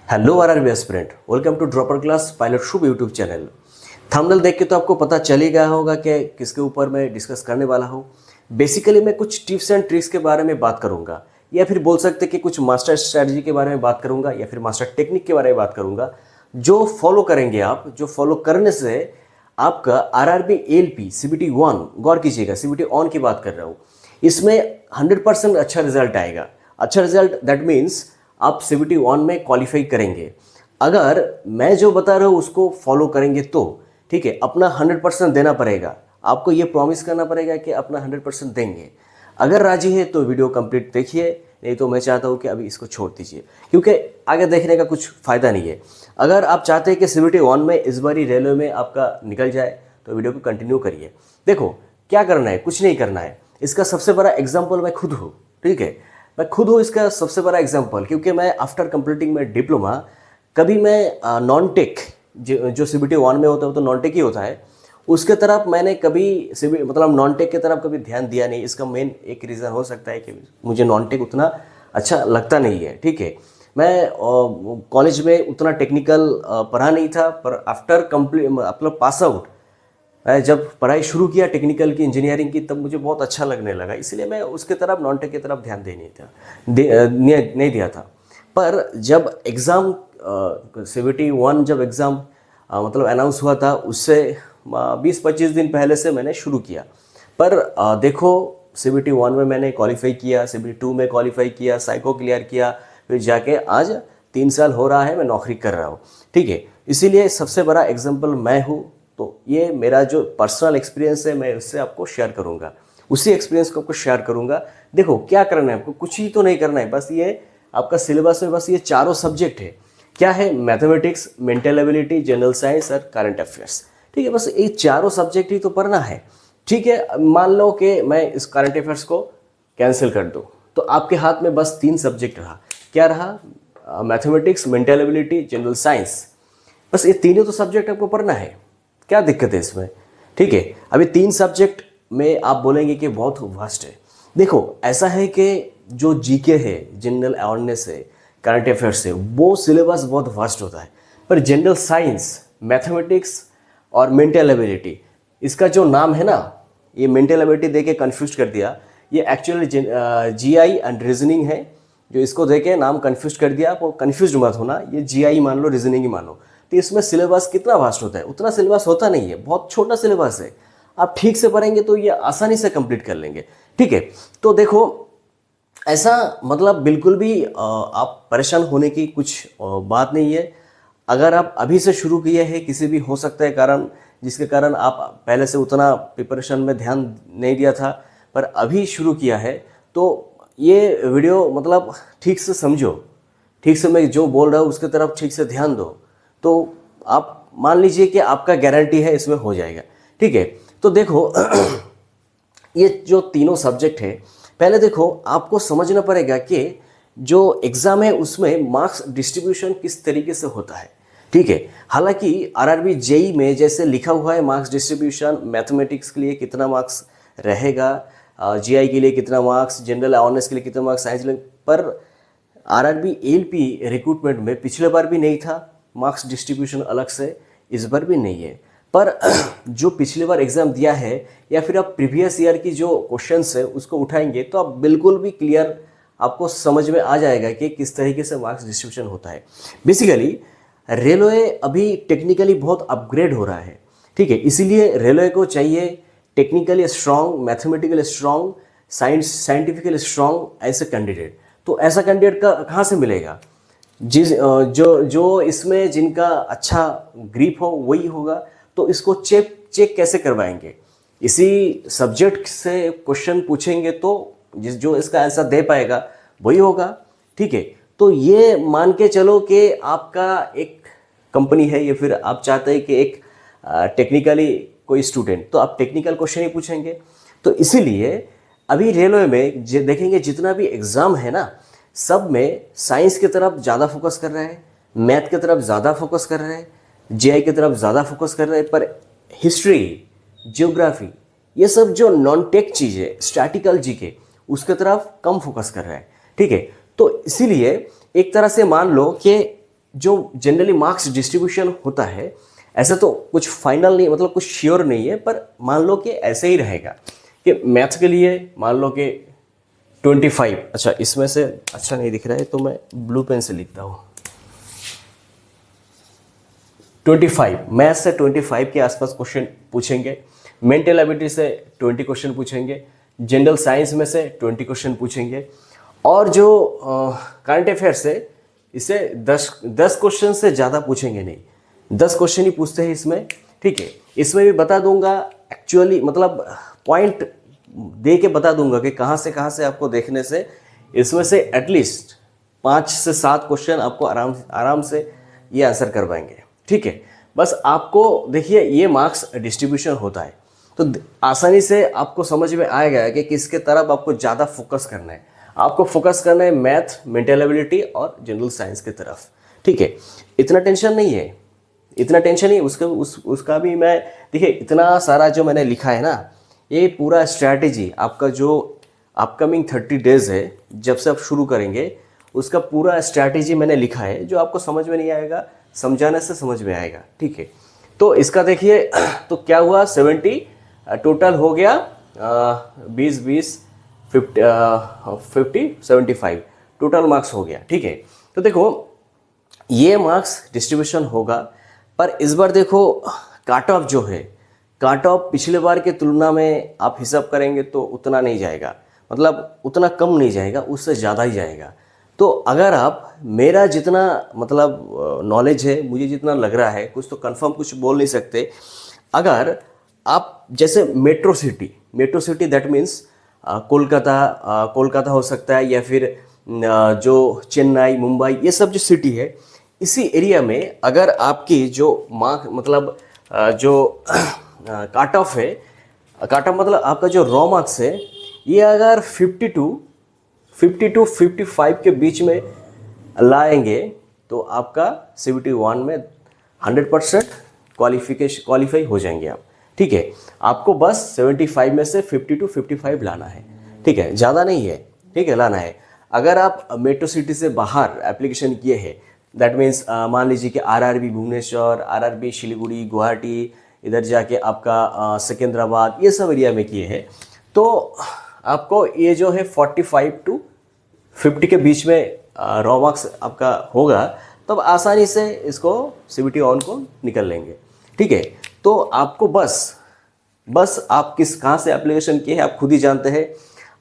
Hello RRB aspirant, welcome to dropper class pilot Shubh YouTube channel. Thumbnail देख के तो आपको पता चल ही गया होगा कि किसके ऊपर मैं डिस्कस करने वाला हूँ। बेसिकली मैं कुछ टिप्स एंड ट्रिक्स के बारे में बात करूँगा, या फिर बोल सकते कि कुछ मास्टर स्ट्रैटेजी के बारे में बात करूँगा, या फिर मास्टर टेक्निक के बारे में बात करूँगा, जो फॉलो करेंगे आप, जो फॉलो करने से आपका आरआरबी एएलपी सीबीटी 1, गौर कीजिएगा सीबीटी ऑन की बात कर रहा हूँ, इसमें 100% अच्छा रिजल्ट आएगा। अच्छा रिजल्ट दैट मीन्स आप सीबीटी 1 में क्वालिफाई करेंगे अगर मैं जो बता रहा हूँ उसको फॉलो करेंगे तो। ठीक है, अपना 100% देना पड़ेगा, आपको ये प्रॉमिस करना पड़ेगा कि अपना 100% देंगे। अगर राजी है तो वीडियो कंप्लीट देखिए, नहीं तो मैं चाहता हूँ कि अभी इसको छोड़ दीजिए, क्योंकि आगे देखने का कुछ फ़ायदा नहीं है। अगर आप चाहते हैं कि सीबीटी 1 में इस बारी रेलवे में आपका निकल जाए तो वीडियो को कंटिन्यू करिए। देखो क्या करना है, कुछ नहीं करना है। इसका सबसे बड़ा एग्जाम्पल मैं खुद हूँ। ठीक है, मैं खुद हूँ इसका सबसे बड़ा एग्जाम्पल, क्योंकि मैं आफ्टर कंप्लीटिंग में डिप्लोमा कभी मैं नॉन टेक जो सीबीटी 1 में होता है वो तो नॉन टेक ही होता है, उसके तरफ मैंने कभी मतलब नॉन टेक की तरफ कभी ध्यान दिया नहीं। इसका मेन एक रीज़न हो सकता है कि मुझे नॉन टेक उतना अच्छा लगता नहीं है। ठीक है, मैं कॉलेज में उतना टेक्निकल पढ़ा नहीं था, पर आफ्टर कंप्लीट मतलब पास आउट मैं जब पढ़ाई शुरू किया टेक्निकल की, इंजीनियरिंग की, तब मुझे बहुत अच्छा लगने लगा। इसलिए मैं उसके तरफ नॉन टेक की तरफ ध्यान नहीं दिया था। पर जब एग्ज़ाम सीबीटी 1 जब एग्ज़ाम मतलब अनाउंस हुआ था, उससे 20-25 दिन पहले से मैंने शुरू किया। पर देखो सीबीटी 1 में मैंने क्वालिफाई किया, सीबीटी 2 में क्वालिफाई किया, साइको क्लियर किया, फिर जाके आज 3 साल हो रहा है मैं नौकरी कर रहा हूँ। ठीक है, इसीलिए सबसे बड़ा एग्जाम्पल मैं हूँ। तो ये मेरा जो पर्सनल एक्सपीरियंस है मैं उससे आपको शेयर करूंगा, उसी एक्सपीरियंस को आपको शेयर करूंगा। देखो क्या करना है आपको, कुछ ही तो नहीं करना है, बस ये आपका सिलेबस में बस ये चारों सब्जेक्ट है। क्या है? Mathematics, mental ability, general science और करंट अफेयर्स। ठीक है, बस ये चारों सब्जेक्ट ही तो पढ़ना है। ठीक है, मान लो कि मैं इस करंट अफेयर्स को कैंसिल कर दूँ तो आपके हाथ में बस 3 सब्जेक्ट रहा। क्या रहा? Mathematics, mental ability, general science. बस ये तीनों तो सब्जेक्ट आपको पढ़ना है। क्या दिक्कत है इसमें? ठीक है, अभी 3 सब्जेक्ट में आप बोलेंगे कि बहुत वास्ट है। देखो ऐसा है कि जो जीके है, जनरल अवेयरनेस है, करंट अफेयर्स है, वो सिलेबस बहुत वास्ट होता है। पर जनरल साइंस, मैथमेटिक्स और मेंटल एबिलिटी, इसका जो नाम है ना, ये मेंटल एबिलिटी देके कंफ्यूज कर दिया। ये एक्चुअली जीआई एंड रीजनिंग है, जो इसको देके नाम कंफ्यूज कर दिया। वो कंफ्यूज मत होना, ये जीआई मान लो, रीजनिंग ही मान लो। तो इसमें सिलेबस कितना वास्ट होता है? उतना सिलेबस होता नहीं है, बहुत छोटा सिलेबस है। आप ठीक से पढ़ेंगे तो ये आसानी से कंप्लीट कर लेंगे। ठीक है, तो देखो ऐसा मतलब बिल्कुल भी आप परेशान होने की कुछ बात नहीं है। अगर आप अभी से शुरू किए हैं, किसी भी हो सकता है कारण जिसके कारण आप पहले से उतना प्रिपरेशन में ध्यान नहीं दिया था, पर अभी शुरू किया है, तो ये वीडियो मतलब ठीक से समझो, ठीक से मैं जो बोल रहा हूँ उसके तरफ ठीक से ध्यान दो, तो आप मान लीजिए कि आपका गारंटी है इसमें हो जाएगा। ठीक है, तो देखो ये जो तीनों सब्जेक्ट है, पहले देखो आपको समझना पड़ेगा कि जो एग्ज़ाम है उसमें मार्क्स डिस्ट्रीब्यूशन किस तरीके से होता है। ठीक है, हालांकि आरआरबी जेई में जैसे लिखा हुआ है मार्क्स डिस्ट्रीब्यूशन, मैथमेटिक्स के लिए कितना मार्क्स रहेगा, जीआई के लिए कितना मार्क्स, जनरल अवेयरनेस के लिए कितना मार्क्स, साइंस के लिए, पर आरआरबी एएलपी रिक्रूटमेंट में पिछले बार भी नहीं था मार्क्स डिस्ट्रीब्यूशन अलग से, इस बार भी नहीं है। पर जो पिछली बार एग्जाम दिया है या फिर आप प्रीवियस ईयर की जो क्वेश्चंस है उसको उठाएंगे तो आप बिल्कुल भी क्लियर आपको समझ में आ जाएगा कि किस तरीके से मार्क्स डिस्ट्रीब्यूशन होता है। बेसिकली रेलवे अभी टेक्निकली बहुत अपग्रेड हो रहा है। ठीक है, इसीलिए रेलवे को चाहिए technically strong, mathematically strong, scientifically strong ऐसे कैंडिडेट। तो ऐसा कैंडिडेट का कहाँ से मिलेगा? जो इसमें जिनका अच्छा ग्रिप हो वही होगा। तो इसको चेक कैसे करवाएंगे? इसी सब्जेक्ट से क्वेश्चन पूछेंगे तो जो इसका आंसर दे पाएगा वही होगा। ठीक है, तो ये मान के चलो कि आपका एक कंपनी है, या फिर आप चाहते हैं कि एक टेक्निकली कोई स्टूडेंट, तो आप टेक्निकल क्वेश्चन ही पूछेंगे। तो इसीलिए अभी रेलवे में देखेंगे जितना भी एग्ज़ाम है ना, सब में साइंस की तरफ ज़्यादा फोकस कर रहे हैं, मैथ की तरफ ज़्यादा फोकस कर रहे हैं, जीआई की तरफ ज़्यादा फोकस कर रहे हैं, पर हिस्ट्री, ज्योग्राफी, ये सब जो नॉन टेक चीज़ है, स्टैटिकल जीके, उसके तरफ कम फोकस कर रहे हैं। ठीक है, तो इसीलिए एक तरह से मान लो कि जो जनरली मार्क्स डिस्ट्रीब्यूशन होता है, ऐसा तो कुछ फाइनल नहीं, मतलब कुछ श्योर नहीं है, पर मान लो कि ऐसे ही रहेगा कि मैथ्स के लिए मान लो कि 25, अच्छा इसमें से अच्छा नहीं दिख रहा है तो मैं ब्लू पेन से लिखता हूँ। 25 मैथ से 25 के आसपास क्वेश्चन पूछेंगे, मेंटल एबिलिटी से 20 क्वेश्चन पूछेंगे, जनरल साइंस में से 20 क्वेश्चन पूछेंगे, और जो करंट अफेयर से इसे 10 क्वेश्चन से ज़्यादा पूछेंगे नहीं, 10 क्वेश्चन ही पूछते हैं इसमें, ठीक है। इसमें भी बता दूंगा एक्चुअली, मतलब पॉइंट दे के बता दूंगा कि कहाँ से आपको देखने से इसमें से एटलीस्ट 5 से 7 क्वेश्चन आपको आराम से ये आंसर कर पाएंगे, ठीक है। बस आपको देखिए ये मार्क्स डिस्ट्रीब्यूशन होता है, तो आसानी से आपको समझ में आएगा कि किसके तरफ आपको ज़्यादा फोकस करना है। आपको फोकस करना है मैथ, मेंटल एबिलिटी और जनरल साइंस की तरफ, ठीक है। इतना टेंशन नहीं है, इतना टेंशन नहीं उसका भी मैं देखिए इतना सारा जो मैंने लिखा है ना, ये पूरा स्ट्रैटेजी आपका जो अपकमिंग 30 डेज है, जब से आप शुरू करेंगे उसका पूरा स्ट्रैटेजी मैंने लिखा है, जो आपको समझ में नहीं आएगा, समझाने से समझ में आएगा, ठीक है। तो इसका देखिए तो क्या हुआ, 70 टोटल हो गया, 20 50 75 टोटल मार्क्स हो गया, ठीक है। तो देखो ये मार्क्स डिस्ट्रीब्यूशन होगा, पर इस बार देखो काट ऑफ जो है, काट ऑफ पिछले बार के तुलना में आप हिसाब करेंगे तो उतना नहीं जाएगा, मतलब उतना कम नहीं जाएगा, उससे ज़्यादा ही जाएगा। तो अगर आप मेरा जितना मतलब नॉलेज है, मुझे जितना लग रहा है, कुछ तो कंफर्म कुछ बोल नहीं सकते, अगर आप जैसे metro city that means Kolkata हो सकता है, या फिर जो चेन्नई, मुंबई, ये सब जो सिटी है, इसी एरिया में अगर आपकी जो मार्क मतलब जो काट ऑफ है, काट ऑफ मतलब आपका जो रॉ मार्क्स है, ये अगर 52 55 के बीच में लाएंगे तो आपका CBT1 में 100% क्वालिफाई हो जाएंगे आप, ठीक है। आपको बस 75 में से 52 55 लाना है, ठीक है, ज़्यादा नहीं है, ठीक है, लाना है। अगर आप मेट्रो सिटी से बाहर एप्लीकेशन किए हैं, दैट मीन्स मान लीजिए कि RRB भुवनेश्वर, RRB सिलीगुड़ी, गुवाहाटी, इधर जाके आपका सिकंदराबाद, ये सब एरिया में किए हैं, तो आपको ये जो है 45 to 50 के बीच में रॉ मार्क्स आपका होगा, तब आसानी से इसको CBT1 को निकल लेंगे, ठीक है। तो आपको बस आप कहाँ से एप्लीकेशन किए हैं आप खुद ही जानते हैं।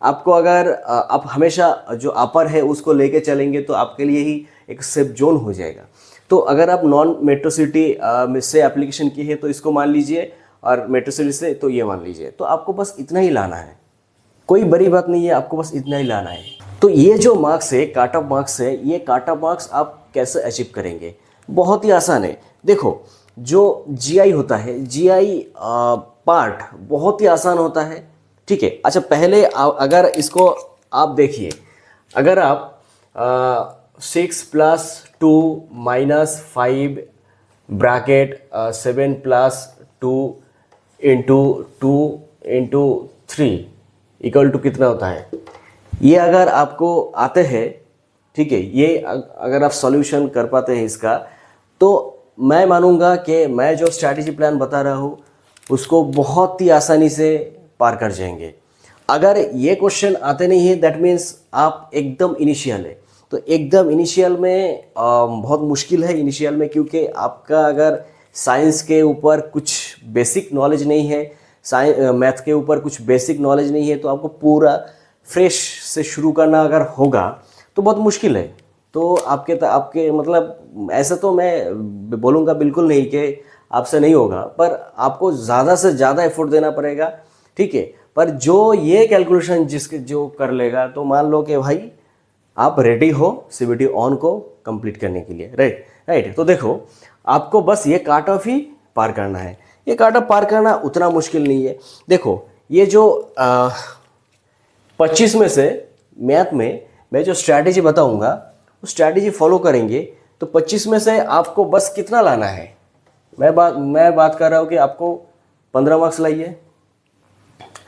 आपको अगर आप हमेशा जो अपर है उसको लेके चलेंगे तो आपके लिए ही एक सेफ जोन हो जाएगा। तो अगर आप नॉन मेट्रो सिटी में से एप्लीकेशन की है तो इसको मान लीजिए, और मेट्रो सिटी से तो ये मान लीजिए। तो आपको बस इतना ही लाना है, कोई बड़ी बात नहीं है, आपको बस इतना ही लाना है। तो ये जो मार्क्स है, काट ऑफ मार्क्स है, ये काट ऑफ मार्क्स आप कैसे अचीव करेंगे? बहुत ही आसान है। देखो जो GI होता है, GI पार्ट बहुत ही आसान होता है, ठीक है। अच्छा पहले अगर इसको आप देखिए, अगर आप 6 + 2 - 5 ब्रैकेट 7 + 2 × 2 × 3 इक्वल टू कितना होता है, ये अगर आपको आते हैं, ठीक है, ये अगर आप सॉल्यूशन कर पाते हैं इसका, तो मैं मानूंगा कि मैं जो स्ट्रैटेजी प्लान बता रहा हूँ उसको बहुत ही आसानी से पार कर जाएंगे। अगर ये क्वेश्चन आते नहीं है, दैट मीन्स आप एकदम इनिशियल है। तो एकदम इनिशियल में बहुत मुश्किल है इनिशियल में, क्योंकि आपका अगर साइंस के ऊपर कुछ बेसिक नॉलेज नहीं है, मैथ के ऊपर कुछ बेसिक नॉलेज नहीं है, तो आपको पूरा फ्रेश से शुरू करना अगर होगा तो बहुत मुश्किल है। तो आपके मतलब ऐसा तो मैं बोलूँगा बिल्कुल नहीं कि आपसे नहीं होगा, पर आपको ज़्यादा से ज़्यादा एफर्ट देना पड़ेगा, ठीक है। पर जो ये कैलकुलेशन जो कर लेगा, तो मान लो कि भाई आप रेडी हो CBT1 को कंप्लीट करने के लिए, राइट। तो देखो आपको बस ये काट ऑफ ही पार करना है। ये काट ऑफ पार करना उतना मुश्किल नहीं है। देखो ये जो 25 में से मैथ में मैं जो स्ट्रैटेजी बताऊंगा उस स्ट्रैटेजी फॉलो करेंगे तो 25 में से आपको बस कितना लाना है, मैं बात कर रहा हूँ कि आपको 15 मार्क्स लाइए,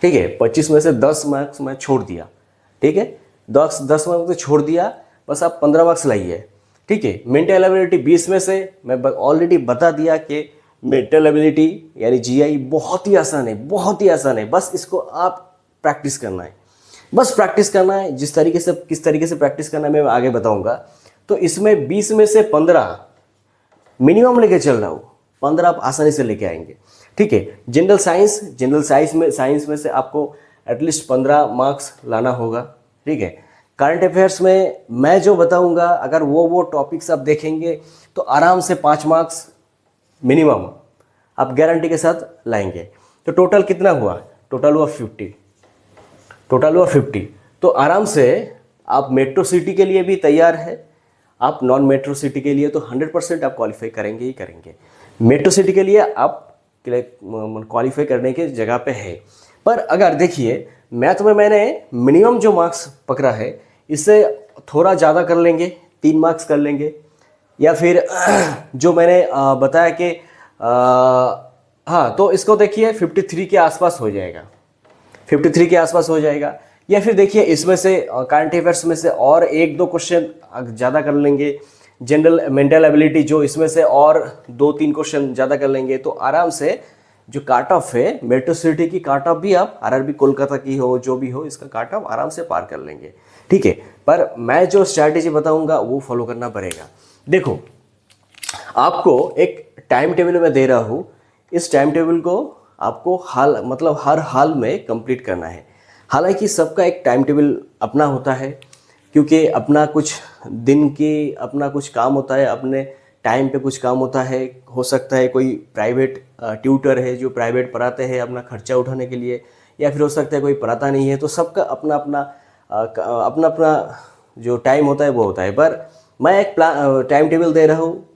ठीक है। 25 में से 10 मार्क्स मैं छोड़ दिया, ठीक है, 10 मार्क्स तो छोड़ दिया, बस आप 15 मार्क्स लाइए। ठीक है। मेंटल एबिलिटी 20 में से मैं ऑलरेडी बता दिया कि मेंटल एबिलिटी यानी जीआई बहुत ही आसान है, बहुत ही आसान है। बस इसको आप प्रैक्टिस करना है, बस प्रैक्टिस करना है। जिस तरीके से किस तरीके से प्रैक्टिस करना है मैं आगे बताऊंगा। तो इसमें 20 में से 15 मिनिमम लेके चल रहा हूँ, 15 आप आसानी से लेके आएंगे, ठीक है। जनरल साइंस में से आपको एटलीस्ट 15 मार्क्स लाना होगा, ठीक है। करंट अफेयर्स में मैं जो बताऊंगा अगर वो टॉपिक्स आप देखेंगे तो आराम से 5 मार्क्स मिनिमम आप गारंटी के साथ लाएंगे। तो टोटल कितना हुआ? टोटल हुआ 50। तो आराम से आप मेट्रो सिटी के लिए भी तैयार है, आप नॉन मेट्रो सिटी के लिए तो 100% आप क्वालिफाई करेंगे ही करेंगे। मेट्रो सिटी के लिए आप क्वालिफाई करने के जगह पे है। पर अगर देखिए मैथ में मैंने मिनिमम जो मार्क्स पकड़ा है इससे थोड़ा ज़्यादा कर लेंगे, 3 मार्क्स कर लेंगे, या फिर जो मैंने बताया कि हाँ, तो इसको देखिए 53 के आसपास हो जाएगा, 53 के आसपास हो जाएगा। या फिर देखिए इसमें से करंट अफेयर्स में से और 1-2 क्वेश्चन ज़्यादा कर लेंगे, जनरल मेंटल एबिलिटी जो इसमें से और 2-3 क्वेश्चन ज़्यादा कर लेंगे, तो आराम से जो काट ऑफ है मेट्रो सिटी की काट ऑफ भी आप आरआरबी कोलकाता की हो जो भी हो इसका काट ऑफ आराम से पार कर लेंगे, ठीक है। पर मैं जो स्ट्रैटेजी बताऊंगा वो फॉलो करना पड़ेगा। देखो आपको एक टाइम टेबल में दे रहा हूँ, इस टाइम टेबल को आपको हर हाल में कंप्लीट करना है। हालांकि सबका एक टाइम टेबल अपना होता है, क्योंकि अपना कुछ दिन की अपना कुछ काम होता है, अपने टाइम पे कुछ काम होता है। हो सकता है कोई प्राइवेट ट्यूटर है जो प्राइवेट पढ़ाते हैं अपना खर्चा उठाने के लिए, या फिर हो सकता है कोई पढ़ाता नहीं है। तो सबका अपना अपना जो टाइम होता है वो होता है। पर मैं एक टाइम टेबल दे रहा हूँ,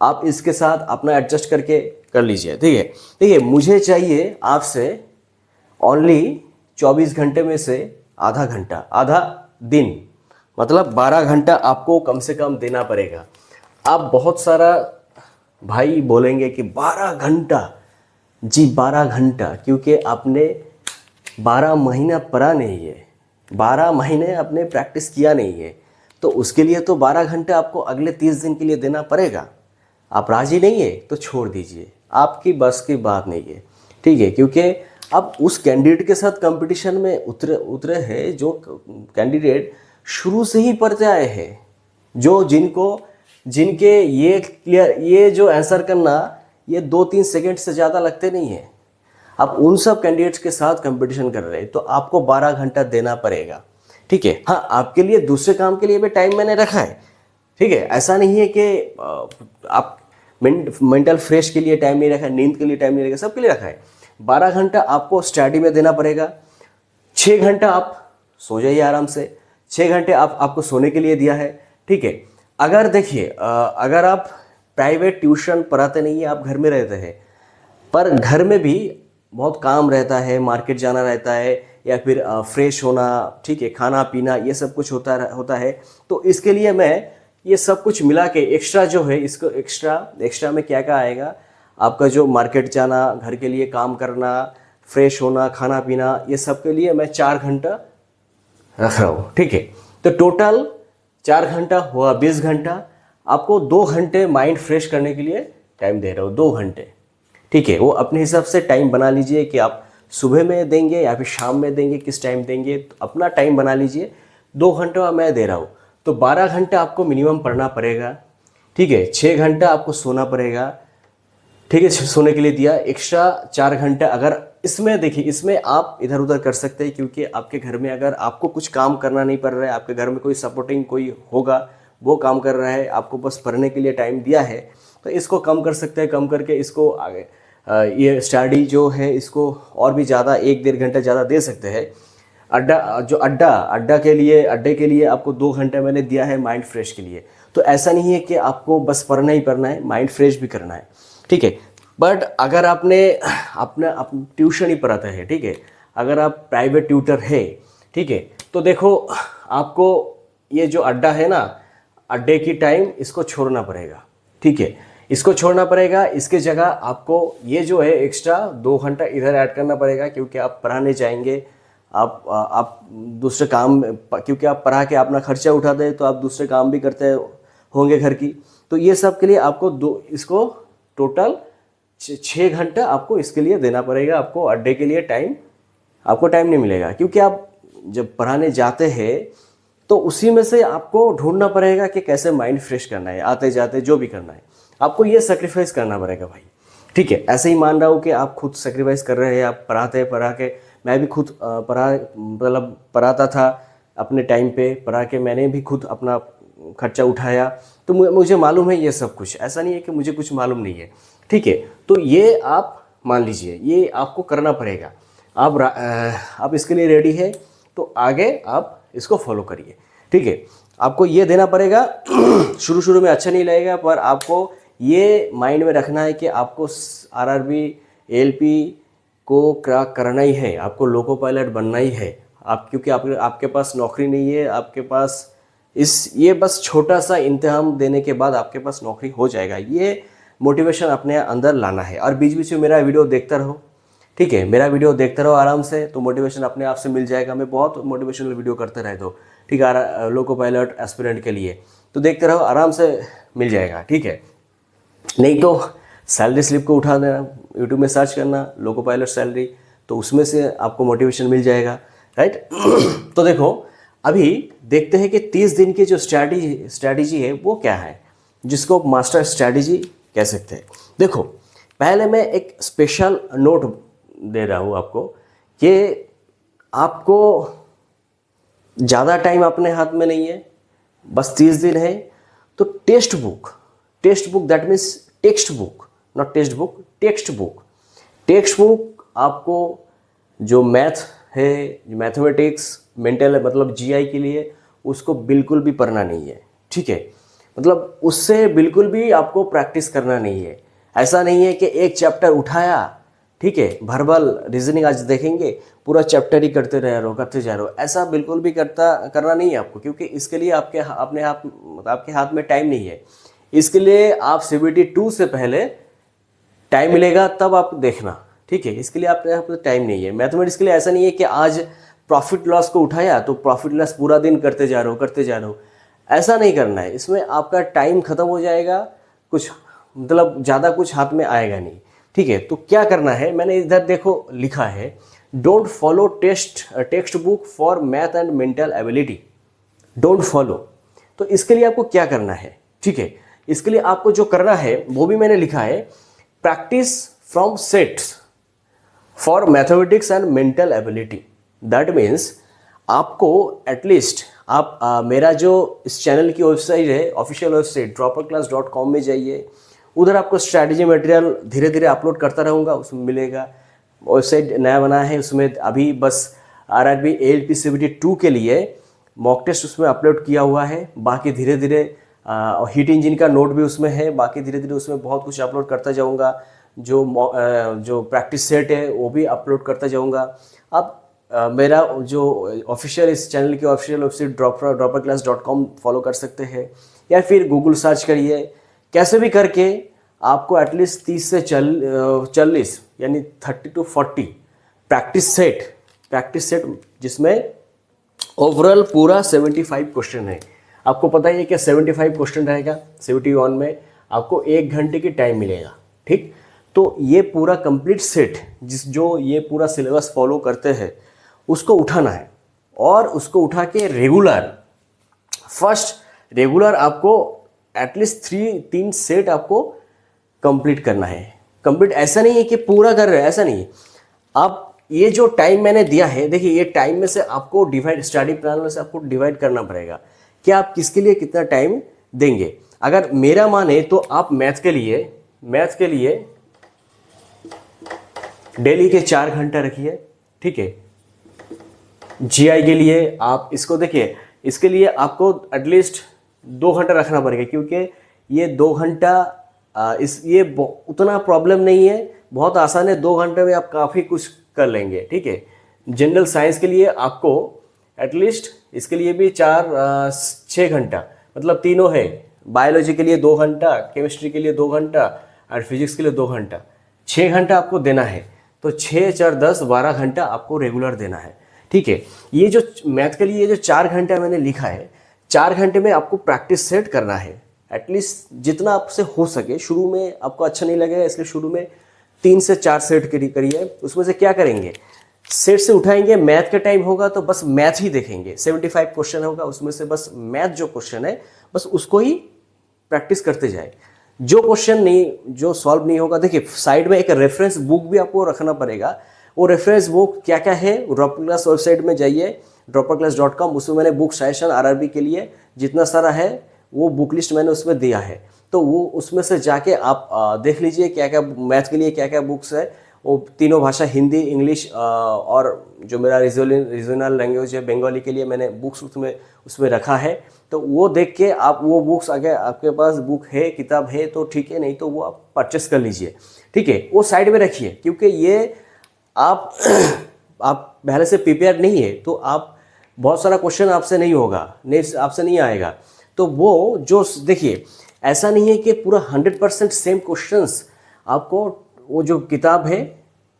आप इसके साथ अपना एडजस्ट करके कर लीजिए, ठीक है। देखिए मुझे चाहिए आपसे ओनली 24 घंटे में से आधा घंटा, आधा दिन, मतलब 12 घंटा आपको कम से कम देना पड़ेगा। आप बहुत सारा भाई बोलेंगे कि 12 घंटा, जी 12 घंटा, क्योंकि आपने 12 महीना पढ़ा नहीं है, 12 महीने आपने प्रैक्टिस किया नहीं है, तो उसके लिए तो 12 घंटा आपको अगले 30 दिन के लिए देना पड़ेगा। आप राजी नहीं है तो छोड़ दीजिए, आपकी बस की बात नहीं है, ठीक है। क्योंकि अब उस कैंडिडेट के साथ कंपटीशन में उतरे हैं जो कैंडिडेट शुरू से ही पढ़ते आए हैं, जिनके ये जो आंसर करना ये 2-3 सेकंड से ज़्यादा लगते नहीं है। आप उन सब कैंडिडेट्स के साथ कंपटीशन कर रहे हैं तो आपको 12 घंटा देना पड़ेगा, ठीक है। हाँ, आपके लिए दूसरे काम के लिए भी टाइम मैंने रखा है, ठीक है। ऐसा नहीं है कि आप मेंटल फ्रेश के लिए टाइम नहीं रखा है, नींद के लिए टाइम नहीं रखा, सबके लिए रखा है। 12 घंटा आपको स्टडी में देना पड़ेगा। 6 घंटा आप सो जाइए आराम से, 6 घंटे आपको सोने के लिए दिया है, ठीक है। अगर देखिए अगर आप प्राइवेट ट्यूशन पढ़ाते नहीं है, आप घर में रहते हैं, पर घर में भी बहुत काम रहता है, मार्केट जाना रहता है, या फिर फ्रेश होना, ठीक है, खाना पीना ये सब कुछ होता है। तो इसके लिए मैं ये सब कुछ मिला के एक्स्ट्रा जो है, इसको एक्स्ट्रा में क्या क्या आएगा, आपका जो मार्केट जाना, घर के लिए काम करना, फ्रेश होना, खाना पीना, ये सब के लिए मैं 4 घंटा रख रहा हूँ, ठीक है। तो टोटल 4 घंटा हुआ 20 घंटा। आपको 2 घंटे माइंड फ्रेश करने के लिए टाइम दे रहा हूँ, 2 घंटे, ठीक है। वो अपने हिसाब से टाइम बना लीजिए कि आप सुबह में देंगे या फिर शाम में देंगे, किस टाइम देंगे, तो अपना टाइम बना लीजिए। 2 घंटा मैं दे रहा हूँ, तो 12 घंटा आपको मिनिमम पढ़ना पड़ेगा, ठीक है। 6 घंटा आपको सोना पड़ेगा, ठीक है, सोने के लिए दिया। एक्स्ट्रा 4 घंटा अगर इसमें देखिए, इसमें आप इधर उधर कर सकते हैं, क्योंकि आपके घर में अगर आपको कुछ काम करना नहीं पड़ रहा है, आपके घर में कोई सपोर्टिंग कोई होगा वो काम कर रहा है, आपको बस पढ़ने के लिए टाइम दिया है, तो इसको कम कर सकते हैं। कम करके इसको आगे ये स्टडी जो है इसको और भी ज़्यादा 1-1.5 घंटा ज़्यादा दे सकते हैं। अड्डा के लिए आपको 2 घंटे मैंने दिया है माइंड फ्रेश के लिए। तो ऐसा नहीं है कि आपको बस पढ़ना ही पढ़ना है, माइंड फ्रेश भी करना है, ठीक है। बट अगर आपने अपना ट्यूशन ही पढ़ाते हैं, ठीक है, अगर आप प्राइवेट ट्यूटर है, ठीक है, तो देखो आपको ये जो अड्डा है ना, अड्डे की टाइम इसको छोड़ना पड़ेगा, ठीक है, इसको छोड़ना पड़ेगा। इसके जगह आपको ये जो है एक्स्ट्रा 2 घंटा इधर ऐड करना पड़ेगा, क्योंकि आप पढ़ाने जाएंगे, आप दूसरे काम, क्योंकि आप पढ़ा के अपना खर्चा उठाते हैं तो आप दूसरे काम भी करते होंगे घर की, तो ये सब के लिए आपको इसको टोटल 6 घंटा आपको इसके लिए देना पड़ेगा। आपको अड्डे के लिए आपको टाइम नहीं मिलेगा, क्योंकि आप जब पढ़ाने जाते हैं तो उसी में से आपको ढूंढना पड़ेगा कि कैसे माइंड फ्रेश करना है, आते जाते जो भी करना है आपको ये सेक्रीफाइस करना पड़ेगा भाई। ठीक है, ऐसे ही मान रहा हूँ कि आप खुद सेक्रीफाइस कर रहे हैं, आप पढ़ा के, मैं भी खुद पढ़ाता था अपने टाइम पे, पढ़ा के मैंने भी खुद अपना खर्चा उठाया, तो मुझे मालूम है ये सब कुछ, ऐसा नहीं है कि मुझे कुछ मालूम नहीं है। ठीक है, तो ये आप मान लीजिए ये आपको करना पड़ेगा। आप इसके लिए रेडी है तो आगे आप इसको फॉलो करिए। ठीक है, आपको ये देना पड़ेगा। शुरू में अच्छा नहीं लगेगा, पर आपको ये माइंड में रखना है कि आपको आरआरबी एएलपी को क्रैक करना ही है, आपको लोको पायलट बनना ही है। क्योंकि आपके पास नौकरी नहीं है, आपके पास ये बस छोटा सा इम्तिहान देने के बाद आपके पास नौकरी हो जाएगा। ये मोटिवेशन अपने अंदर लाना है। और बीच बीच में मेरा वीडियो देखता रहो। ठीक है, मेरा वीडियो देखते रहो आराम से, तो मोटिवेशन अपने आप से मिल जाएगा। मैं बहुत मोटिवेशनल वीडियो करते रहता हूँ। ठीक है, लोको पायलट एस्पिरेंट के लिए, तो देखते रहो, आराम से मिल जाएगा। ठीक है, नहीं तो सैलरी स्लिप को उठा देना, यूट्यूब में सर्च करना लोको पायलट सैलरी, तो उसमें से आपको मोटिवेशन मिल जाएगा। राइट। तो देखो, अभी देखते हैं कि 30 दिन की जो स्ट्रैटेजी है वो क्या है, जिसको मास्टर स्ट्रैटेजी कह सकते हैं। देखो, पहले मैं एक स्पेशल नोट दे रहा हूँ आपको कि आपको ज़्यादा टाइम अपने हाथ में नहीं है, बस 30 दिन है। तो text book that means text book, not text book, text book आपको जो मैथ है, मैथमेटिक्स, मेंटल मतलब जीआई के लिए, उसको बिल्कुल भी पढ़ना नहीं है। ठीक है, मतलब उससे बिल्कुल भी आपको प्रैक्टिस करना नहीं है। ऐसा नहीं है कि एक चैप्टर उठाया, ठीक है, वर्बल रीजनिंग आज देखेंगे, पूरा चैप्टर ही करते जा रहे हो, ऐसा बिल्कुल भी करना नहीं है आपको, क्योंकि इसके लिए आपके हाथ में टाइम नहीं है। इसके लिए आप CBT 2 से पहले टाइम मिलेगा तब आप देखना। ठीक है, इसके लिए आपके पास टाइम नहीं है। मैथमेटिक्स के लिए ऐसा नहीं है कि आज प्रॉफिट लॉस को उठाया तो प्रॉफिट लॉस पूरा दिन करते जा रहे हो, ऐसा नहीं करना है। इसमें आपका टाइम खत्म हो जाएगा, कुछ मतलब ज़्यादा कुछ हाथ में आएगा नहीं। ठीक है, तो क्या करना है, मैंने इधर देखो लिखा है, don't follow text book for math and mental ability, don't follow. तो इसके लिए आपको क्या करना है, ठीक है, इसके लिए आपको जो करना है वो भी मैंने लिखा है, practice from sets for mathematics and mental ability. That means आपको एटलीस्ट आप मेरा जो इस चैनल की वेबसाइट है, ऑफिशियल वेबसाइट dropperclass.com में जाइए, उधर आपको स्ट्रैटेजी मटेरियल धीरे धीरे अपलोड करता रहूँगा, उसमें मिलेगा। वेबसाइट नया बना है, उसमें अभी बस RRB ALP CBT 2 के लिए मॉक टेस्ट उसमें अपलोड किया हुआ है। बाकी धीरे धीरे हीट इंजन का नोट भी उसमें है, बाकी धीरे धीरे उसमें बहुत कुछ अपलोड करता जाऊँगा। जो प्रैक्टिस सेट है वो भी अपलोड करता जाऊँगा। अब मेरा जो ऑफिशियल इस चैनल की ऑफिशियल वेबसाइट dropperclass.com फॉलो कर सकते हैं, या फिर गूगल सर्च करिए। कैसे भी करके आपको एटलीस्ट 30 से 40 यानी 30 to 40 प्रैक्टिस सेट जिसमें ओवरऑल पूरा 75 क्वेश्चन है। आपको पता ही है कि 75 क्वेश्चन रहेगा। 71 में आपको 1 घंटे की टाइम मिलेगा। ठीक, तो ये पूरा कंप्लीट सेट जो ये पूरा सिलेबस फॉलो करते हैं उसको उठाना है, और उसको उठा के रेगुलर आपको एटलीस्ट 3 सेट आपको कंप्लीट करना है। कंप्लीट ऐसा नहीं है कि पूरा कर रहे हैं, ऐसा नहीं है। आप ये जो टाइम मैंने दिया है, देखिए ये टाइम में से आपको स्टडी प्लान में से आपको डिवाइड करना पड़ेगा कि आप किसके लिए कितना टाइम देंगे। अगर मेरा माने तो आप मैथ के लिए डेली के 4 घंटा रखिए। ठीक है, जीआई के लिए आप इसको देखिए, इसके लिए आपको एटलीस्ट 2 घंटा रखना पड़ेगा, क्योंकि ये 2 घंटा उतना प्रॉब्लम नहीं है, बहुत आसान है। 2 घंटे में आप काफ़ी कुछ कर लेंगे। ठीक है, जनरल साइंस के लिए आपको एटलीस्ट इसके लिए भी 6 घंटा, मतलब तीनों है। बायोलॉजी के लिए 2 घंटा, केमिस्ट्री के लिए 2 घंटा और फिजिक्स के लिए 2 घंटा, 6 घंटा आपको देना है। तो 6, 4, 10, 12 घंटा आपको रेगुलर देना है। ठीक है, ये जो मैथ के लिए ये जो 4 घंटा मैंने लिखा है, 4 घंटे में आपको प्रैक्टिस सेट करना है एटलीस्ट जितना आपसे हो सके। शुरू में आपको अच्छा नहीं लगेगा, इसलिए शुरू में 3 से 4 सेट करिए। उसमें से क्या करेंगे, सेट से उठाएंगे, मैथ का टाइम होगा तो बस मैथ ही देखेंगे। 75 क्वेश्चन होगा, उसमें से बस मैथ जो क्वेश्चन है बस उसको ही प्रैक्टिस करते जाए। जो क्वेश्चन नहीं, जो सॉल्व नहीं होगा, देखिए साइड में एक रेफरेंस बुक भी आपको रखना पड़ेगा। वो रेफरेंस बुक क्या क्या है, ड्रॉपर क्लास वेबसाइट में जाइए dropperclass.com, उसमें मैंने बुक सजेशन आरआरबी के लिए जितना सारा है वो बुक लिस्ट मैंने उसमें दिया है। तो वो उसमें से जाके आप देख लीजिए क्या क्या मैथ के लिए क्या क्या बुक्स है। वो तीनों भाषा, हिंदी, इंग्लिश और जो मेरा रीजनल लैंग्वेज है बंगाली के लिए मैंने बुक्स उसमें रखा है। तो वो देख के आप वो बुक्स, अगर आपके पास बुक है, किताब है तो ठीक है, नहीं तो वो आप परचेस कर लीजिए, ठीक है। वो साइड में रखिए, क्योंकि ये आप आप पहले से प्रिपेयर नहीं है तो आप बहुत सारा क्वेश्चन आपसे नहीं होगा, आपसे नहीं आएगा। तो वो जो देखिए, ऐसा नहीं है कि पूरा 100% सेम क्वेश्चंस आपको वो जो किताब है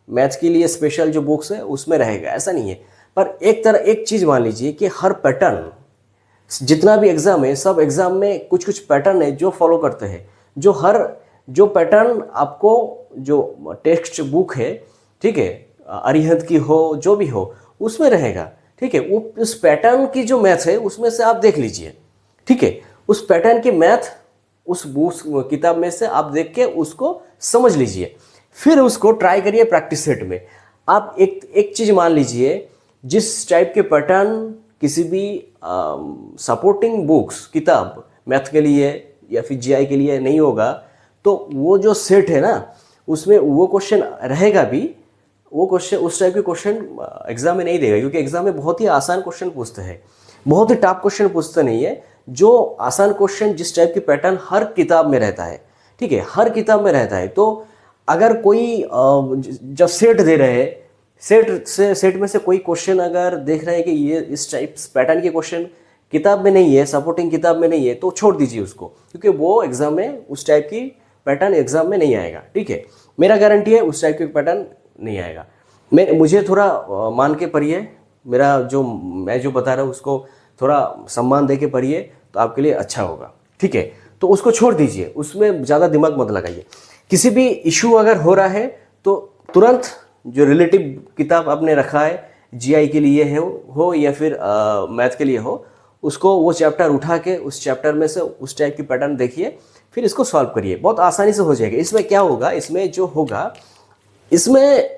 मैथ्स के लिए स्पेशल जो बुक्स है उसमें रहेगा, ऐसा नहीं है। पर एक चीज़ मान लीजिए कि हर पैटर्न, जितना भी एग्ज़ाम है, सब एग्ज़ाम में कुछ कुछ पैटर्न है जो फॉलो करते हैं। जो पैटर्न आपको जो टेक्स्ट बुक है, ठीक है, अरिहंत की हो, जो भी हो, उसमें रहेगा, ठीक है। वो उस पैटर्न की जो मैथ है उसमें से आप देख लीजिए, ठीक है। उस पैटर्न की मैथ उस बुक किताब में से आप देख के उसको समझ लीजिए, फिर उसको ट्राई करिए प्रैक्टिस सेट में। आप एक चीज़ मान लीजिए, जिस टाइप के पैटर्न किसी भी सपोर्टिंग बुक्स, किताब मैथ के लिए या फिर जीआई के लिए नहीं होगा, तो वो जो सेट है ना उसमें वो क्वेश्चन रहेगा भी। वो क्वेश्चन, उस टाइप के क्वेश्चन एग्जाम में नहीं देगा, क्योंकि एग्जाम में बहुत ही आसान क्वेश्चन पूछते हैं, बहुत ही टफ क्वेश्चन पूछते नहीं है। जो आसान क्वेश्चन, जिस टाइप की पैटर्न हर किताब में रहता है, ठीक है, हर किताब में रहता है। तो अगर कोई जब सेट दे रहे हैं, सेट में से कोई क्वेश्चन अगर देख रहे हैं कि ये इस टाइप पैटर्न के क्वेश्चन किताब में नहीं है, सपोर्टिंग किताब में नहीं है, तो छोड़ दीजिए उसको, क्योंकि वो एग्जाम में उस टाइप की पैटर्न एग्जाम में नहीं आएगा, ठीक है। मेरा गारंटी है उस टाइप की पैटर्न नहीं आएगा। मुझे थोड़ा मान के पढ़िए, मैं जो बता रहा हूँ उसको थोड़ा सम्मान दे के पढ़िए, तो आपके लिए अच्छा होगा, ठीक है। तो उसको छोड़ दीजिए, उसमें ज़्यादा दिमाग मत लगाइए। किसी भी इशू अगर हो रहा है तो तुरंत जो रिलेटिव किताब आपने रखा है, जीआई के लिए हो या फिर मैथ के लिए हो, उसको वो चैप्टर उठा के उस चैप्टर में से उस टाइप की पैटर्न देखिए, फिर इसको सॉल्व करिए, बहुत आसानी से हो जाएगा। इसमें क्या होगा, इसमें जो होगा, इसमें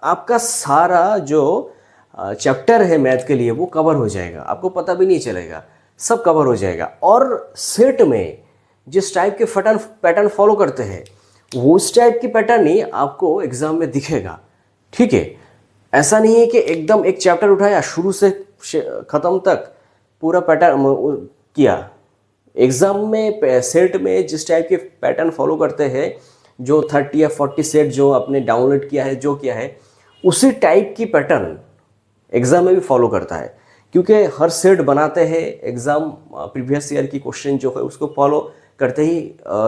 आपका सारा जो चैप्टर है मैथ के लिए वो कवर हो जाएगा, आपको पता भी नहीं चलेगा, सब कवर हो जाएगा। और सेट में जिस टाइप के पैटर्न फॉलो करते हैं वो उस टाइप की पैटर्न ही आपको एग्जाम में दिखेगा, ठीक है। ऐसा नहीं है कि एकदम एक चैप्टर उठाया, शुरू से ख़त्म तक पूरा पैटर्न किया। एग्ज़ाम में सेट में जिस टाइप के पैटर्न फॉलो करते हैं, जो 30 या 40 सेट जो आपने डाउनलोड किया है, जो किया है, उसी टाइप की पैटर्न एग्ज़ाम में भी फॉलो करता है, क्योंकि हर सेट बनाते हैं एग्ज़ाम प्रीवियस ईयर की क्वेश्चन जो है उसको फॉलो करते ही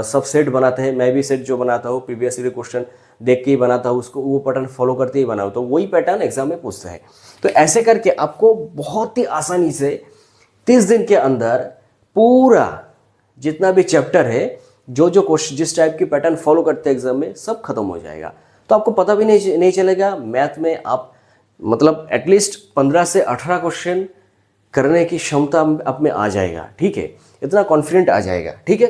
सब सेट बनाते हैं। मैं भी सेट जो बनाता हूँ प्रीवियस ईयर क्वेश्चन देख के ही बनाता हूँ, उसको वो पैटर्न फॉलो करते ही बनाऊँ, तो वही पैटर्न एग्जाम में पूछता है। तो ऐसे करके आपको बहुत ही आसानी से 30 दिन के अंदर पूरा जितना भी चैप्टर है, जो क्वेश्चन जिस टाइप की पैटर्न फॉलो करते हैं एग्जाम में, सब खत्म हो जाएगा। तो आपको पता भी नहीं चलेगा। मैथ में आप मतलब एटलीस्ट 15 से 18 क्वेश्चन करने की क्षमता आप में आ जाएगा, ठीक है, इतना कॉन्फिडेंट आ जाएगा, ठीक है।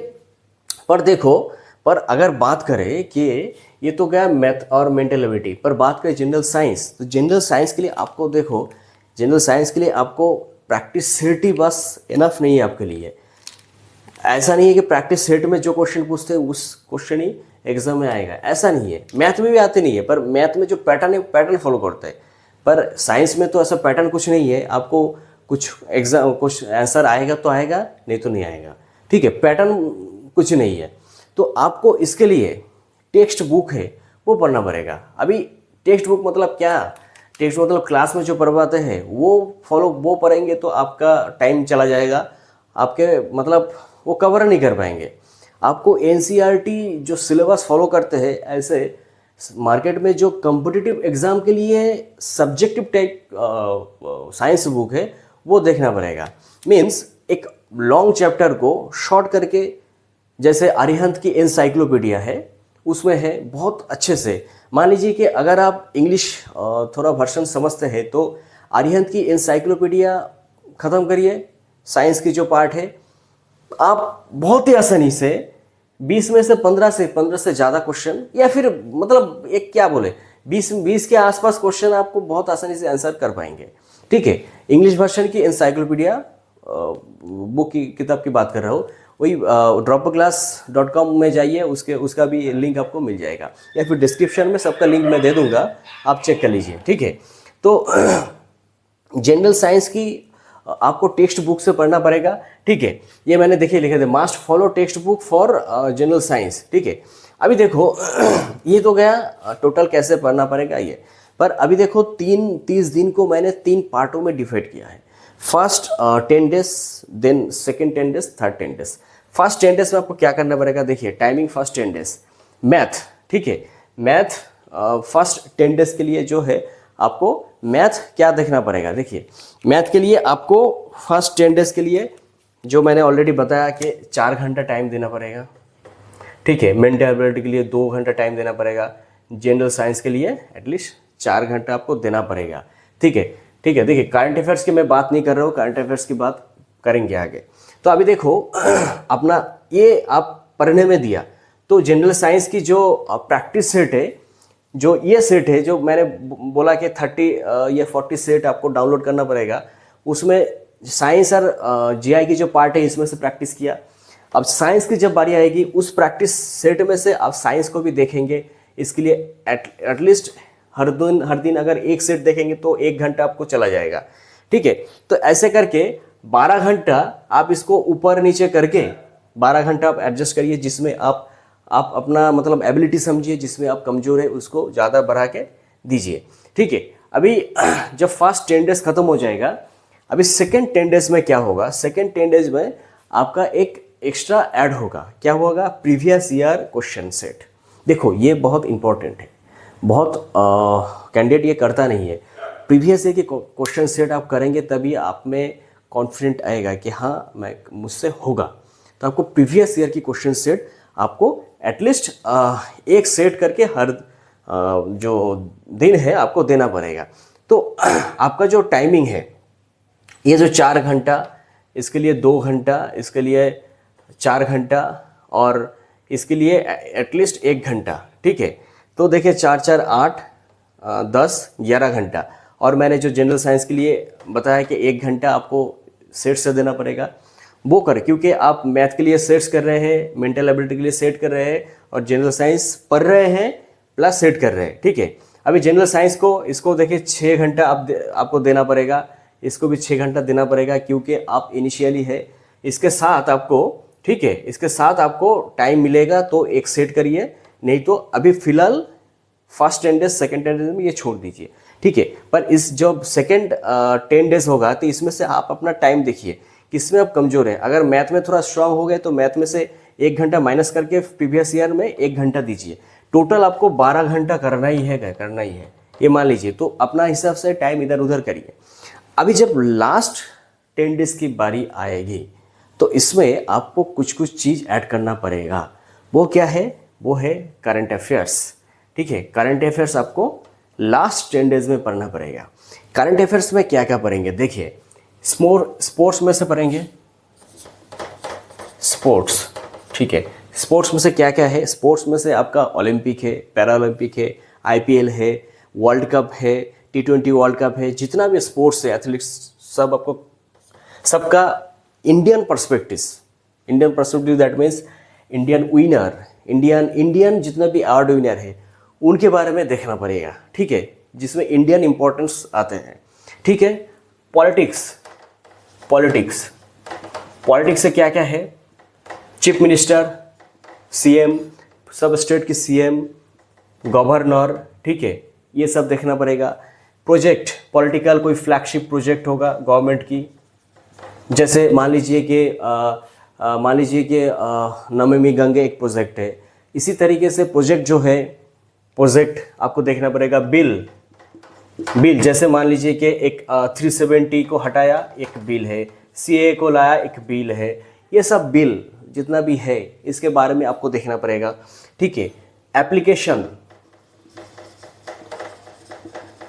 पर देखो, पर अगर बात करें कि ये तो गया मैथ और मेंटल एबिलिटी, पर बात करें जनरल साइंस, तो जनरल साइंस के लिए आपको देखो, जनरल साइंस के लिए आपको प्रैक्टिस सेट ही बस इनफ नहीं है आपके लिए। ऐसा नहीं है कि प्रैक्टिस सेट में जो क्वेश्चन पूछते हैं उस क्वेश्चन ही एग्जाम में आएगा, ऐसा नहीं है। मैथ में भी आते नहीं है, पर मैथ में जो पैटर्न है पैटर्न फॉलो करते हैं। पर साइंस में तो ऐसा पैटर्न कुछ नहीं है, आपको कुछ आंसर आएगा तो आएगा, नहीं तो नहीं आएगा, ठीक है, पैटर्न कुछ नहीं है। तो आपको इसके लिए टेक्स्ट बुक है वो पढ़ना पड़ेगा। अभी टेक्स्ट बुक मतलब क्या, टेक्स्ट बुक मतलब क्लास में जो पढ़वाते हैं वो पढ़ेंगे तो आपका टाइम चला जाएगा, आपके मतलब वो कवर नहीं कर पाएंगे। आपको एनसीईआरटी जो सिलेबस फॉलो करते हैं, ऐसे मार्केट में जो कॉम्पिटिटिव एग्जाम के लिए सब्जेक्टिव टाइप साइंस बुक है वो देखना पड़ेगा। मीन्स एक लॉन्ग चैप्टर को शॉर्ट करके जैसे अरिहंत की एनसाइक्लोपीडिया है, उसमें है बहुत अच्छे से। मान लीजिए कि अगर आप इंग्लिश थोड़ा वर्षन समझते हैं तो अरिहंत की एनसाइक्लोपीडिया ख़त्म करिए, साइंस की जो पार्ट है, आप बहुत ही आसानी से 20 में से 15 से ज़्यादा क्वेश्चन, या फिर मतलब एक क्या बोले 20 के आसपास क्वेश्चन आपको बहुत आसानी से आंसर कर पाएंगे। ठीक है, इंग्लिश वर्षन की एनसाइक्लोपीडिया बुक की किताब की बात कर रहा हूँ, वही dropperclass.com में जाइए, उसका भी लिंक आपको मिल जाएगा, या फिर डिस्क्रिप्शन में सबका लिंक मैं दे दूंगा, आप चेक कर लीजिए। ठीक है, तो जनरल साइंस की आपको टेक्स्ट बुक से पढ़ना पड़ेगा। ठीक है, ये मैंने देखिए लिखे थे, must follow text book for general science. ठीक है, अभी देखो ये तो गया टोटल कैसे पढ़ना पड़ेगा ये, पर अभी देखो 30 दिन को मैंने 3 पार्टों में डिवाइड किया है। First 10 days, then second 10 days, third 10 days. First 10 days में आपको क्या करना पड़ेगा, देखिए टाइमिंग फर्स्ट 10 डेज मैथ। ठीक है, मैथ फर्स्ट 10 डेज के लिए जो है आपको मैथ क्या देखना पड़ेगा, देखिए मैथ के लिए आपको फर्स्ट 10 डेज के लिए जो मैंने ऑलरेडी बताया कि 4 घंटा टाइम देना पड़ेगा। ठीक है, मेंटल एबिलिटी के लिए 2 घंटा टाइम देना पड़ेगा, जनरल साइंस के लिए एटलीस्ट 4 घंटा आपको देना पड़ेगा। ठीक है, ठीक है, देखिए करंट अफेयर्स की मैं बात नहीं कर रहा हूँ, करंट अफेयर्स की बात करेंगे आगे। तो अभी देखो अपना ये आप पढ़ने में दिया, तो जनरल साइंस की जो प्रैक्टिस सेट है, जो ये सेट है जो मैंने बोला कि 30 या 40 सेट आपको डाउनलोड करना पड़ेगा, उसमें साइंस और जीआई की जो पार्ट है इसमें से प्रैक्टिस किया। अब साइंस की जब बारी आएगी उस प्रैक्टिस सेट में से आप साइंस को भी देखेंगे। इसके लिए एटलीस्ट हर दिन अगर एक सेट देखेंगे तो 1 घंटा आपको चला जाएगा। ठीक है, तो ऐसे करके 12 घंटा आप इसको ऊपर नीचे करके 12 घंटा आप एडजस्ट करिए, जिसमें आप अपना मतलब एबिलिटी समझिए, जिसमें आप कमज़ोर है उसको ज़्यादा बढ़ा के दीजिए। ठीक है, अभी जब फर्स्ट 10 डेज खत्म हो जाएगा, अभी सेकेंड 10 डेज में क्या होगा, सेकेंड 10 डेज में आपका एक एक्स्ट्रा ऐड होगा। क्या होगा, प्रीवियस ईयर क्वेश्चन सेट। देखो ये बहुत इंपॉर्टेंट है, बहुत कैंडिडेट ये करता नहीं है। प्रीवियस ईयर के क्वेश्चन सेट आप करेंगे तभी आप में कॉन्फिडेंट आएगा कि हाँ मैं मुझसे होगा। तो आपको प्रीवियस ईयर की क्वेश्चन सेट आपको एटलीस्ट एक सेट करके हर जो दिन है आपको देना पड़ेगा। तो आपका जो टाइमिंग है, ये जो 4 घंटा, इसके लिए 2 घंटा, इसके लिए 4 घंटा और इसके लिए एटलीस्ट 1 घंटा। ठीक है, तो देखिए 4 4 8 10 11 घंटा, और मैंने जो जनरल साइंस के लिए बताया कि 1 घंटा आपको सेट से देना पड़ेगा, वो करें, क्योंकि आप मैथ के लिए सेट्स कर रहे हैं, मेंटल एबिलिटी के लिए सेट कर रहे हैं, और जनरल साइंस पढ़ रहे हैं प्लस सेट कर रहे हैं। ठीक है, अभी जनरल साइंस को इसको देखिए 6 घंटा आपको देना पड़ेगा, इसको भी 6 घंटा देना पड़ेगा, क्योंकि आप इनिशियली है। इसके साथ आपको, ठीक है, इसके साथ आपको टाइम मिलेगा तो एक सेट करिए, नहीं तो अभी फिलहाल फर्स्ट 10 डेज सेकेंड 10 डेज में ये छोड़ दीजिए। ठीक है, पर इस जब सेकेंड 10 डेज होगा तो इसमें से आप अपना टाइम देखिए किसमें आप कमज़ोर है। अगर मैथ में थोड़ा स्ट्रांग हो गए तो मैथ में से 1 घंटा माइनस करके प्रीवियस ईयर में 1 घंटा दीजिए। टोटल आपको 12 घंटा करना ही है ये मान लीजिए। तो अपना हिसाब से टाइम इधर उधर करिए। अभी जब लास्ट 10 डेज की बारी आएगी तो इसमें आपको कुछ चीज़ ऐड करना पड़ेगा। वो क्या है, वो है करंट अफेयर्स। ठीक है, करंट अफेयर्स आपको लास्ट 10 डेज में पढ़ना पड़ेगा। करंट अफेयर्स में क्या क्या पढ़ेंगे, देखिए स्पोर्ट्स में से पढ़ेंगे, स्पोर्ट्स। ठीक है, स्पोर्ट्स में से क्या क्या है, स्पोर्ट्स में से आपका ओलंपिक है, पैरा ओलंपिक है, IPL है, वर्ल्ड कप है, T20 वर्ल्ड कप है, जितना भी स्पोर्ट्स है, एथलेटिक्स, सब आपको सबका Indian perspective that means Indian winner, Indian जितना भी अवार्ड विनर है उनके बारे में देखना पड़ेगा। ठीक है, जिसमें इंडियन इंपॉर्टेंस आते हैं। ठीक है, पॉलिटिक्स से क्या क्या है, चीफ मिनिस्टर, CM, सब स्टेट की CM, गवर्नर। ठीक है, ये सब देखना पड़ेगा। प्रोजेक्ट, पॉलिटिकल कोई फ्लैगशिप प्रोजेक्ट होगा गवर्नमेंट की, जैसे मान लीजिए कि नमामि गंगे एक प्रोजेक्ट है। इसी तरीके से प्रोजेक्ट जो है, प्रोजेक्ट आपको देखना पड़ेगा। बिल, जैसे मान लीजिए कि एक 370 को हटाया, एक बिल है, CA को लाया, एक बिल है। ये सब बिल जितना भी है इसके बारे में आपको देखना पड़ेगा, ठीक है।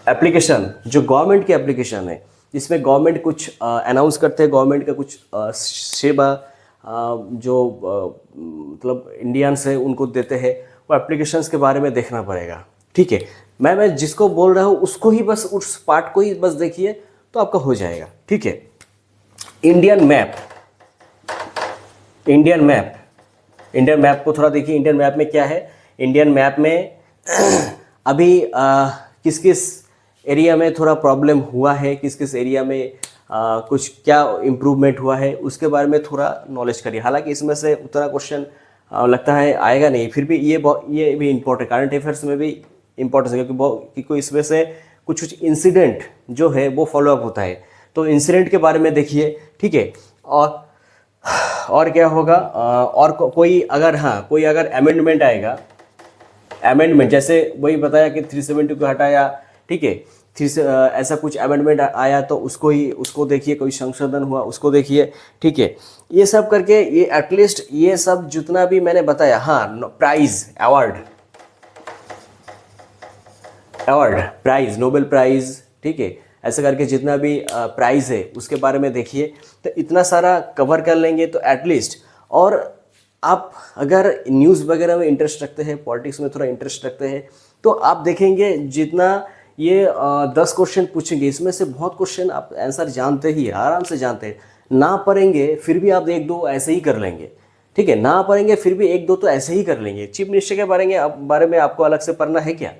एप्लीकेशन जो गवर्नमेंट की एप्लीकेशन है, जिसमें गवर्नमेंट कुछ अनाउंस करते हैं, गवर्नमेंट का कुछ सेवा जो मतलब इंडियंस है उनको देते हैं, वो एप्लीकेशंस के बारे में देखना पड़ेगा, ठीक है। मैं जिसको बोल रहा हूँ उसको ही बस, उस पार्ट को ही बस देखिए तो आपका हो जाएगा, ठीक है। इंडियन मैप को थोड़ा देखिए। इंडियन मैप में क्या है, इंडियन मैप में अभी किस किस एरिया में थोड़ा प्रॉब्लम हुआ है, किस किस एरिया में कुछ क्या इम्प्रूवमेंट हुआ है, उसके बारे में थोड़ा नॉलेज करिए। हालांकि इसमें से उतना क्वेश्चन लगता है आएगा नहीं, फिर भी ये भी इम्पोर्टेंट, करंट अफेयर्स में भी इम्पोर्टेंस है, क्योंकि इसमें से कुछ इंसिडेंट जो है वो फॉलोअप होता है, तो इंसिडेंट के बारे में देखिए, ठीक है। और क्या होगा, और कोई अगर अमेंडमेंट आएगा, अमेंडमेंट जैसे वही बताया कि 370 को हटाया, ठीक है, ऐसा कुछ अमेंडमेंट आया तो उसको देखिए, कोई संशोधन हुआ उसको देखिए, ठीक है। ये सब करके ये एटलीस्ट ये सब जितना भी मैंने बताया, प्राइज, प्राइज, नोबेल प्राइज, ठीक है, ऐसा करके जितना भी प्राइज है उसके बारे में देखिए। तो इतना सारा कवर कर लेंगे तो एटलीस्ट, और आप अगर न्यूज़ वगैरह में इंटरेस्ट रखते हैं, पॉलिटिक्स में थोड़ा इंटरेस्ट रखते हैं, तो आप देखेंगे जितना ये 10 क्वेश्चन पूछेंगे, इसमें से बहुत क्वेश्चन आप आंसर जानते ही, आराम से जानते हैं। ना पढ़ेंगे फिर भी आप 1-2 ऐसे ही कर लेंगे, ठीक है। ना पढ़ेंगे फिर भी 1-2 तो ऐसे ही कर लेंगे। चीफ मिनिस्टर के बारे में आपको अलग से पढ़ना है क्या?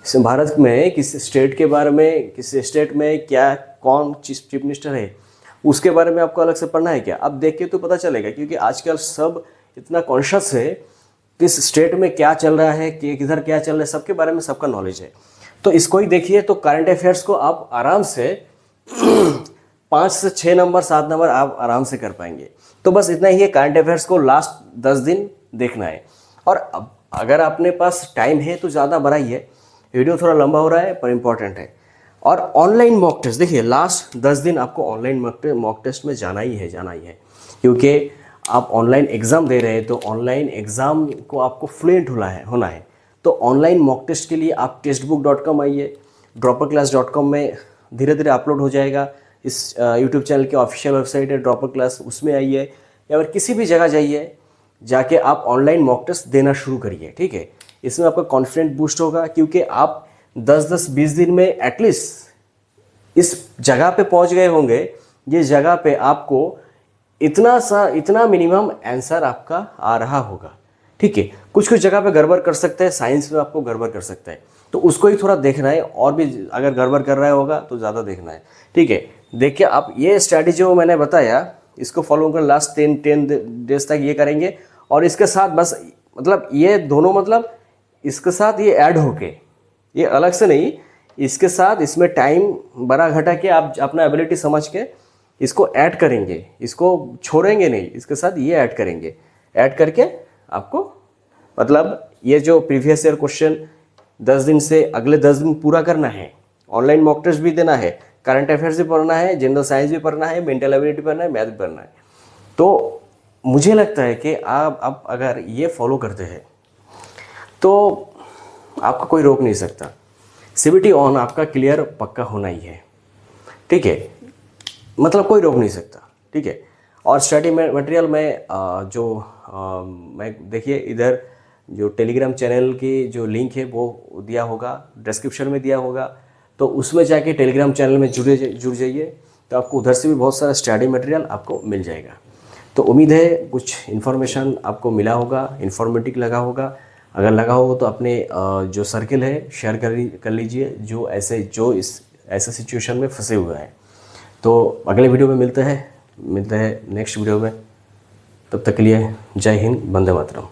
भारत में किस स्टेट के बारे में, किस स्टेट में क्या कौन चीफ मिनिस्टर है उसके बारे में आपको अलग से पढ़ना है क्या? अब देख के तो पता चलेगा, क्योंकि आजकल सब इतना कॉन्शियस है किस स्टेट में क्या चल रहा है, कि किधर क्या चल रहा है, सबके बारे में सबका नॉलेज है। तो इसको ही देखिए, तो करंट अफेयर्स को आप आराम से 5 से 6 नंबर 7 नंबर आप आराम से कर पाएंगे। तो बस इतना ही है, करंट अफेयर्स को लास्ट 10 दिन देखना है। और अब अगर अपने पास टाइम है तो ज़्यादा बढ़ाइए, वीडियो थोड़ा लंबा हो रहा है पर इम्पॉर्टेंट है। और ऑनलाइन मॉक टेस्ट देखिए, लास्ट 10 दिन आपको ऑनलाइन मॉक टेस्ट में जाना ही है, क्योंकि आप ऑनलाइन एग्ज़ाम दे रहे हैं, तो ऑनलाइन एग्ज़ाम को आपको फ्लुएंट होना है। तो ऑनलाइन मॉक टेस्ट के लिए आप textbook.com आइए, dropperclass.com में धीरे धीरे अपलोड हो जाएगा। इस यूट्यूब चैनल के ऑफिशियल वेबसाइट है ड्रॉपर क्लास, उसमें आइए, या फिर किसी भी जगह जाइए, जाके आप ऑनलाइन मॉक टेस्ट देना शुरू करिए, ठीक है। इसमें आपका कॉन्फिडेंस बूस्ट होगा, क्योंकि आप 10-20 दिन में एटलीस्ट इस जगह पे पहुंच गए होंगे, ये जगह पे आपको इतना मिनिमम आंसर आपका आ रहा होगा, ठीक है। कुछ जगह पे गड़बड़ कर सकते हैं, साइंस में आपको गड़बड़ कर सकता है, तो उसको ही थोड़ा देखना है। और भी अगर गड़बड़ कर रहा होगा तो ज़्यादा देखना है, ठीक है। देखिए, आप ये स्ट्रैटेजी जो मैंने बताया इसको फॉलो कर लास्ट 10 डेज तक ये करेंगे। और इसके साथ बस मतलब ये दोनों, मतलब इसके साथ ये ऐड होके, ये अलग से नहीं, इसके साथ इसमें टाइम बड़ा घटा के आप अपना एबिलिटी समझ के इसको ऐड करेंगे, इसको छोड़ेंगे नहीं, इसके साथ ये ऐड करेंगे। ऐड करके आपको मतलब ये जो प्रीवियस ईयर क्वेश्चन 10 दिन से अगले 10 दिन पूरा करना है, ऑनलाइन मॉक टेस्ट भी देना है, करंट अफेयर्स भी पढ़ना है, जनरल साइंस भी पढ़ना है, मेंटल एबिलिटी पढ़ना है, मैथ भी पढ़ना है। तो मुझे लगता है कि आप अगर ये फॉलो करते हैं तो आपको कोई रोक नहीं सकता। CBT ऑन आपका क्लियर पक्का होना ही है, ठीक है, मतलब कोई रोक नहीं सकता, ठीक है। और स्टडी मटेरियल में मैं देखिए, इधर जो टेलीग्राम चैनल की जो लिंक है वो दिया होगा, डिस्क्रिप्शन में दिया होगा, तो उसमें जाके टेलीग्राम चैनल में जुड़ जाइए, तो आपको उधर से भी बहुत सारा स्टडी मटेरियल आपको मिल जाएगा। तो उम्मीद है कुछ इन्फॉर्मेशन आपको मिला होगा, इन्फॉर्मेटिव लगा होगा। अगर लगा हो तो अपने जो सर्किल है शेयर कर लीजिए, जो ऐसे सिचुएशन में फंसे हुए हैं। तो अगले वीडियो में मिलते हैं नेक्स्ट वीडियो में। तब तक के लिए जय हिंद, वंदे मातरम।